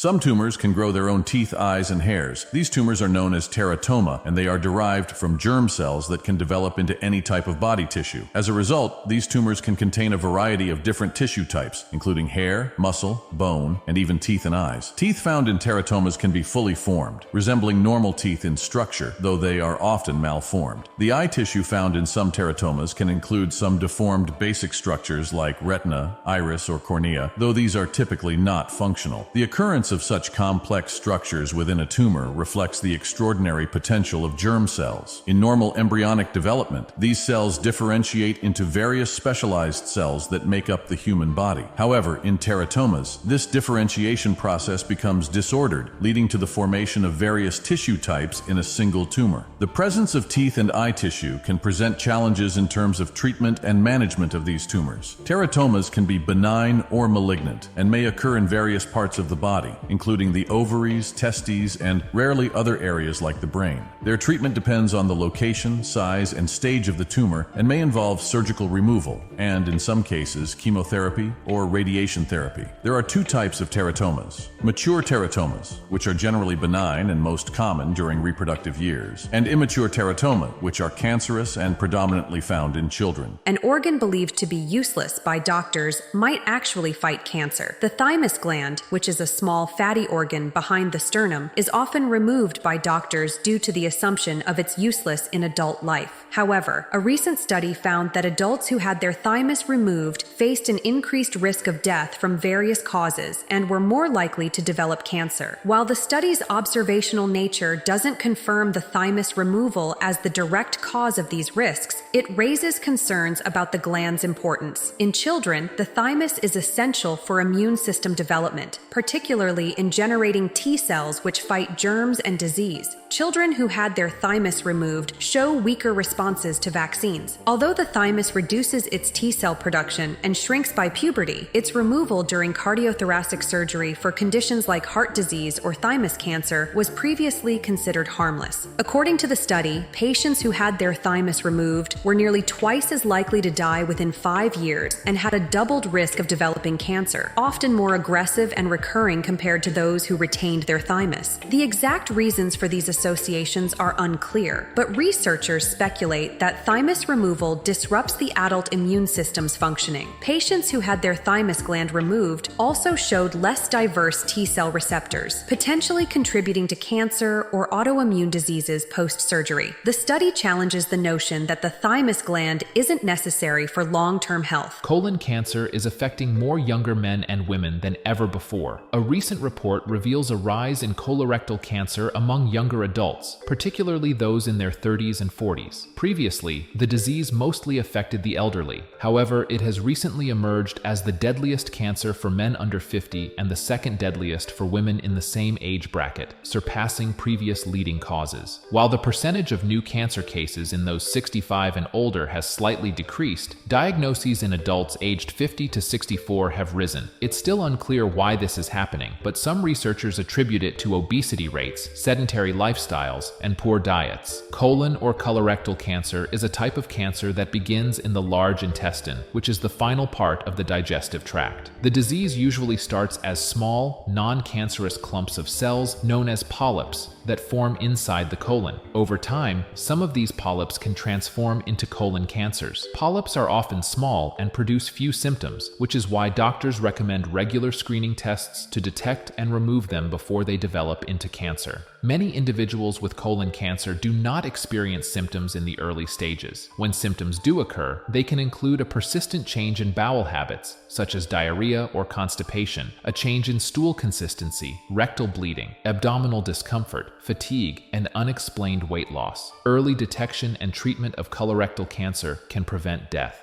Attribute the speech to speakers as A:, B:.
A: Some tumors can grow their own teeth, eyes, and hairs. These tumors are known as teratoma, and they are derived from germ cells that can develop into any type of body tissue. As a result, these tumors can contain a variety of different tissue types, including hair, muscle, bone, and even teeth and eyes. Teeth found in teratomas can be fully formed, resembling normal teeth in structure, though they are often malformed. The eye tissue found in some teratomas can include some deformed basic structures like retina, iris, or cornea, though these are typically not functional. The occurrence of such complex structures within a tumor reflects the extraordinary potential of germ cells. In normal embryonic development, these cells differentiate into various specialized cells that make up the human body. However, in teratomas, this differentiation process becomes disordered, leading to the formation of various tissue types in a single tumor. The presence of teeth and eye tissue can present challenges in terms of treatment and management of these tumors. Teratomas can be benign or malignant and may occur in various parts of the body, including the ovaries, testes, and rarely other areas like the brain. Their treatment depends on the location, size, and stage of the tumor and may involve surgical removal and, in some cases, chemotherapy or radiation therapy. There are two types of teratomas: mature teratomas, which are generally benign and most common during reproductive years, and immature teratoma, which are cancerous and predominantly found in children.
B: An organ believed to be useless by doctors might actually fight cancer. The thymus gland, which is a small fatty organ behind the sternum, is often removed by doctors due to the assumption of its useless in adult life. However, a recent study found that adults who had their thymus removed faced an increased risk of death from various causes and were more likely to develop cancer. While the study's observational nature doesn't confirm the thymus removal as the direct cause of these risks, it raises concerns about the gland's importance. In children, the thymus is essential for immune system development, particularly in generating T cells which fight germs and disease. Children who had their thymus removed show weaker responses to vaccines. Although the thymus reduces its T cell production and shrinks by puberty, its removal during cardiothoracic surgery for conditions like heart disease or thymus cancer was previously considered harmless. According to the study, patients who had their thymus removed were nearly twice as likely to die within 5 years and had a doubled risk of developing cancer, often more aggressive and recurring compared to those who retained their thymus. The exact reasons for these associations are unclear, but researchers speculate that thymus removal disrupts the adult immune system's functioning. Patients who had their thymus gland removed also showed less diverse T cell receptors, potentially contributing to cancer or autoimmune diseases post-surgery. The study challenges the notion that the thymus gland isn't necessary for long-term health.
C: Colon cancer is affecting more younger men and women than ever before. A recent report reveals a rise in colorectal cancer among younger adults, particularly those in their 30s and 40s. Previously, the disease mostly affected the elderly. However, it has recently emerged as the deadliest cancer for men under 50 and the second deadliest for women in the same age bracket, surpassing previous leading causes. While the percentage of new cancer cases in those 65 and older has slightly decreased, diagnoses in adults aged 50 to 64 have risen. It's still unclear why this is happening, but some researchers attribute it to obesity rates, sedentary lifestyles, and poor diets. Colon or colorectal cancer is a type of cancer that begins in the large intestine, which is the final part of the digestive tract. The disease usually starts as small, non-cancerous clumps of cells known as polyps that form inside the colon. Over time, some of these polyps can transform into colon cancers. Polyps are often small and produce few symptoms, which is why doctors recommend regular screening tests to detect and remove them before they develop into cancer. Many individuals with colon cancer do not experience symptoms in the early stages. When symptoms do occur, they can include a persistent change in bowel habits, such as diarrhea or constipation, a change in stool consistency, rectal bleeding, abdominal discomfort, fatigue, and unexplained weight loss. Early detection and treatment of colorectal cancer can prevent death.